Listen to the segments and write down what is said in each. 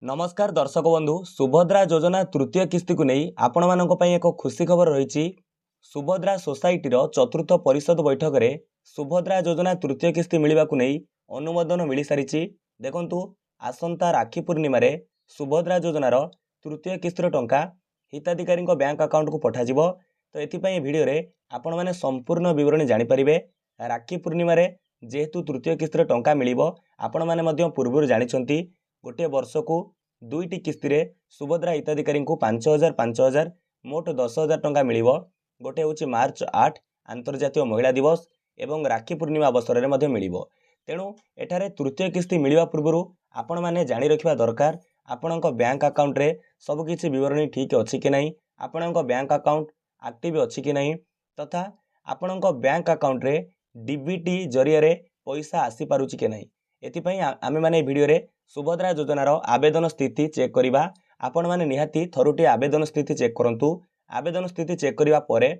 नमस्कार दर्शक बंधु सुभद्रा योजना तृतीय किस्ती को नहीं आपण मानक पई एक खुशी खबर रही। सुभद्रा सोसाइटीर चतुर्थ परिषद बैठक में सुभद्रा योजना तृतीय किस्ती मिलवा को नहीं अनुमोदन मिल सारी। देखंतु आसंता राखी पूर्णिमा रे सुभद्रा योजनार तृतीय किस्तीर टंका हिताधिकारी बैंक अकाउंट को पठाजिबो। तो एथिपाई वीडियो रे आपण माने संपूर्ण विवरणी जानि परिबे। राखी पूर्णिमा रे जेहेतु तृतीय किस्तीर टंका मिलिबो आपण माने मध्य पूर्व जानिछंती गोटे वर्ष को दुईटी किस्ती रे सुभद्रा हिताधिकारी को 5,000 मोट 10,000 टंका मिलिबो। गोटे होची मार्च 8 अंतर्जातीय महिला दिवस एवं राखी पूर्णिमा अवसर में मिलिबो। तेणु एठारे तृतीय किस्ती मिलिबा पूर्व आपण माने जानि रखिबा दरकार आपणक बैंक अकाउंट रे सब किछि विवरणी ठीक अछि कि नहीं, आपणक बैंक अकाउंट एक्टिव अछि कि नहीं, तथा आपणक बैंक अकाउंट रे डीबीटी जरिया रे पैसा आसी पारुछि कि नहीं। एथिपाई आमे माने वीडियो रे सुभद्रा योजनार आवेदन स्थिति चेक करिबा। आपण माने निहाती थरुटी आवेदन स्थिति चेक करंतु। आवेदन स्थिति चेक करिबा परे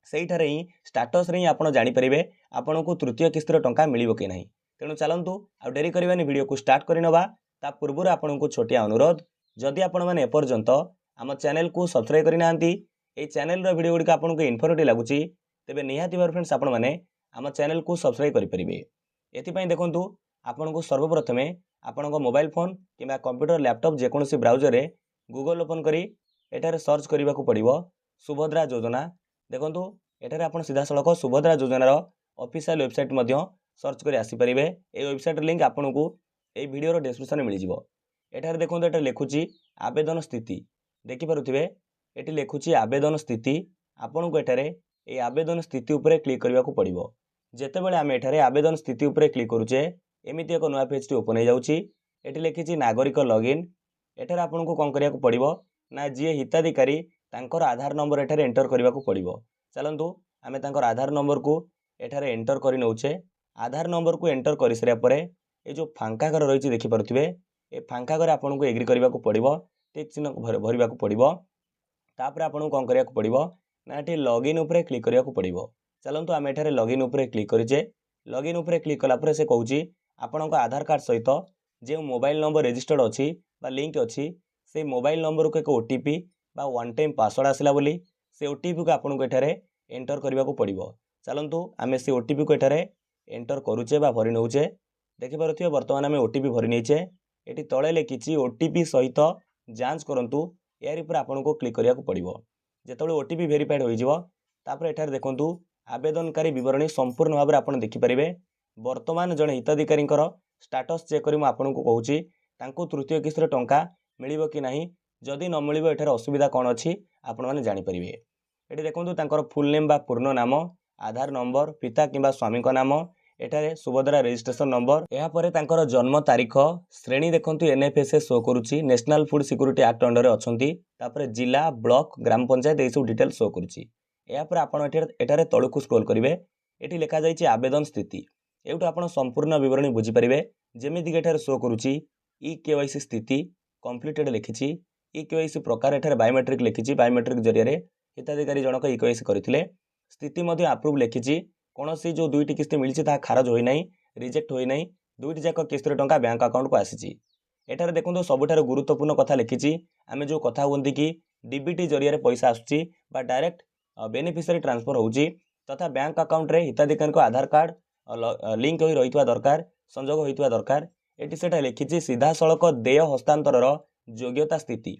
सेइठारे ही स्टेटस रे आपण जानि परिबे आपनको तृतीय किस्तीर टंका मिलिबो कि नहीं। तेणु चलंतु आ डेरी करबानी वीडियो को स्टार्ट करिनबा। ता पूर्व आपनको छोटिया अनुरोध, जदि आपण माने एपर्यंत आम चैनल को सब्सक्राइब करि नांती ए चैनल रो वीडियो गुडी आपनको इन्फॉर्मेटिव लागुची तेबे निहाती भार फ्रेंड्स आपण माने आम चैनल को सब्सक्राइब करि परिबे। एथिपाई देखंतु आपनको सर्वप्रथमे आपनको मोबाइल फोन किंबा कंप्यूटर लैपटॉप जेकोसी ब्राउजर रे गूगल ओपन करी एठारे सर्च करने को पड़ो सुभद्रा योजना। देखंतु एठारे आपण सीधा सड़क सुभद्रा योजनार ऑफिशियल वेबसाइट मध्य सर्च करी आसी परिबे। ए वेबसाइट लिंक आपनको ए वीडियो रो डिस्क्रिप्शन में मिल जिवो। एठारे देखंतु एटा लिखुची आवेदन स्थिति देखि पारुथिबे। एटी लिखुची आवेदन स्थिति। आपनको एठारे ए आवेदन स्थिति उपरे क्लिक करबा को पड़ो। जेतेबेले आमे एठारे आवेदन स्थिति उपरे क्लिक करूचे एमिति एक नया पेज टी ओपन हो जाउची। एटी लिखिची नागरिक लॉगिन। एठारे आपनको कोन करिया को पड़िबो ना जे हिताधिकारी तांकर आधार नंबर एठारे एंटर करबा को पड़िबो। चलंतु आमे तांकर आधार नंबर को एठारे एंटर करि नउचे। आधार नंबर को एंटर करि सरिया परे ए जो फांका घर रहिची देखि पारुथिबे ए फांका घर आपनको एग्री करबा को पड़िबो। टिक चिन्ह भरिबा को पड़िबो। तापर आपनको कोन करिया को पड़िबो ना एठी लॉगिन उपरे क्लिक करिया को पड़िबो। चलंतु आमे एठारे लॉगिन उपरे क्लिक करिचे। लॉगिन उपरे क्लिक कला परे से कहूची आपणक आधार कार्ड सहित जो मोबाइल नंबर रजिस्टर्ड अच्छी लिंक अच्छी से मोबाइल नंबर को एक ओटीपी बा वन टाइम पासवर्ड आसला बोली से ओटीपी को आपको एठारे एंटर करने को पड़ो। चलंतु आमे से ओटीपी को एठारे एंटर करुचे बा भरी नौचे। देखि पारुथिबे बर्तमान आमे ओटीपी भरी नैचे। एटी तळे लिखिची ओटीपी सहित जांच करंतु यार ऊपर आपको क्लिक करिया को पड़ो। जेतबेले ओटीपी वेरीफाइड हो जिवो तापर एठारे देखंतु आवेदनकारी विवरणी संपूर्ण भाव में आपन देखि परिबे। वर्तमान जड़े हिताधिकारी स्टाटस चेक करी आपको कहूँ तांको तृतीय किस्तीर टंका मिलिबो कि नहीं, जदि न मिलिबो एठारे असुविधा कौन अच्छी आपण माने जानि परिबे। एठी देखंतु तांकर फुल नेम बा पूर्ण नाम, आधार नंबर, पिता किंबा स्वामी का नाम, एठारे सुभद्रा रजिस्ट्रेशन नंबर, एहा परे तांकर जन्म तारीख, श्रेणी देखंतु एनएफएसए शो करूची, national food security act under अछंती, तापर जिला, ब्लॉक, ग्राम पंचायत ए सब डिटेल शो करूची। एहा परे आपण एठारे तळकु स्क्रॉल करिवे। एठी लिखा जायछि आवेदन स्थिति। एउटा आपण संपूर्ण विवरणी बुझी परिबे। जेमिति कि एठारे शो करूची ई केवाईसी स्थिति कंप्लीटेड लिखिची। ई केवाईसी प्रकार एठारे बायोमेट्रिक लिखिची। बायोमेट्रिक जरिया हिताधिकारी जनक ई केवाईसी करथिले। स्थिति मध्ये अप्रूव लिखिची। कोनोसी जो दुईटी किस्ती मिलिछि ता खारज होई नाही, रिजेक्ट होई नाही। दुईटी जाक किस्तीर टंका बैंक अकाउंट को आसीची। एठारे देखंतु सबुठारे गुरुत्वपूर्ण कथा लिखिची। आमे जो कथा होंती कि डीबीटी जरिया पैसा आसुची बा डायरेक्ट बेनिफिशियरी ट्रांसफर होउची तथा बैंक अकाउंट रे हिताधिकारी को आधार कार्ड लिंक हो रही दरकार, संजोग होता दरकार। एटी सेटा लिखिची सीधा सड़क देय हस्तांतर योग्यता स्थिति।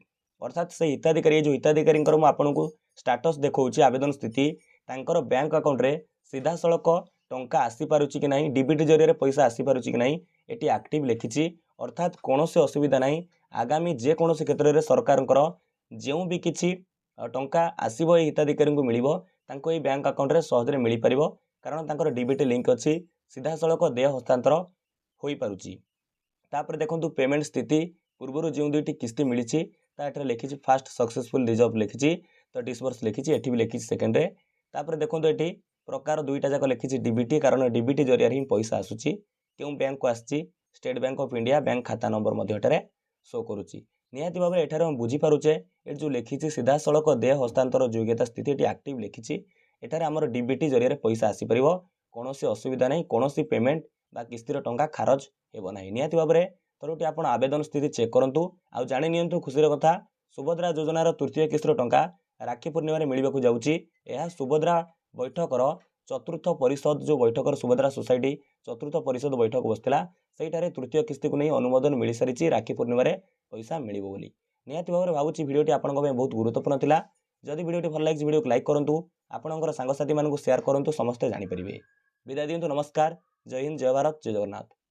अर्थात से हिताधिकारी जो हिताधिकारी आपको स्टाटस देखौची आवेदन स्थिति तांकर बैंक अकाउंट रे सीधा सड़क टंका आसी पारुची कि नहीं, डीबीटी जरिया पैसा आसी पारुची कि नहीं एटी एक्टिव लिखिची। अर्थात कौनसी असुविधा नहीं। आगामी जे कौनसी क्षेत्र में सरकार जो भी किछि टंका आसीबो हिताधिकारी को मिलिबो तांको ए बैंक अकाउंट रे सहजरे मिली परिबो कारण तांकर डीबीटी लिंक अच्छी, सीधा सड़क देय हस्तांतर होई पारुची। तापर देखंतु पेमेंट स्थिति पूर्व जो दुईटी किस्ती मिली लिखी फास्ट सक्सेसफुल रिजर्व लिखी तो डिसबर्स लिखी एटी भी लिखी सेकेंड रे। तापर देखंतु एटी प्रकार दुईटा जाक लिखी डीबीटी कारण डीबीटी जरिया ही पैसा आसुची क्यों बैंक को आसी state bank of India bank खाता नंबर मध्य शो करुची। निहाती भाव एठारे हम बुझी पारुचे ए जो लिखी सीधा सड़क देय हस्तांतर योग्यता स्थिति एटी एक्टिव लिखी एठारे आमर डीबीटी जरिया पैसा आसी परिबो। कौनसी असुविधा नहीं, कौनसी पेमेंट बा किस्तीर टंका खारज हेबो नाही। निहाती भाव ଥରୁଟି ଆପଣ ଆବେଦନ ସ୍ଥିତି ଚେକ୍ କରନ୍ତୁ ଆଉ ଜାଣି ନିଅନ୍ତୁ ଖୁସିର କଥା ସୁଭଦ୍ରା ଯୋଜନାର ତୃତୀୟ କିସ୍ତିର ଟଙ୍କା ରାକ୍ଷୀ ପୂର୍ଣ୍ଣିମାରେ ମିଳିବାକୁ ଯାଉଛି। ଏହା ସୁଭଦ୍ରା ବୈଠକର ଚତୁର୍ଥ ପରିଷଦ ଯେଉଁ ବୈଠକର ସୁଭଦ୍ରା ସୋସାଇଟି ଚତୁର୍ଥ ପରିଷଦ ବୈଠକ ବସିଥିଲା ସେଇଠାରେ ତୃତୀୟ କିସ୍ତିକୁ ନେଇ ଅନୁମୋଦନ ମିଳିସାରିଛି ରାକ୍ଷୀ ପୂର୍ଣ୍ଣିମାରେ ପଇସା ମିଳିବ ବୋଲି। ନିହାତି ଭାବରେ ଭାବୁଛି ଭିଡ଼ିଓଟି ଆପଣଙ୍କ ପାଇଁ ବହୁତ ଗୁରୁତ୍ୱପୂର୍ଣ୍ଣ ଥିଲା। ଯଦି ଭିଡ଼ିଓଟି ଭଲ ଲାଗିଛି ଭିଡ଼ିଓକୁ ଲାଇକ୍ କରନ୍ତୁ, ଆପଣଙ୍କର ସାଙ୍ଗସାଥିମାନଙ୍କୁ ସେୟାର କରନ୍ତୁ, ସମସ୍ତେ ଜାଣିପାରିବେ। ବିଦାୟ ଦିଅନ୍ତୁ, ନମସ୍କାର, ଜୟ ହିନ୍ଦ, ଜୟ ଭାରତ, ଜୟ ଜଗନ୍ନାଥ।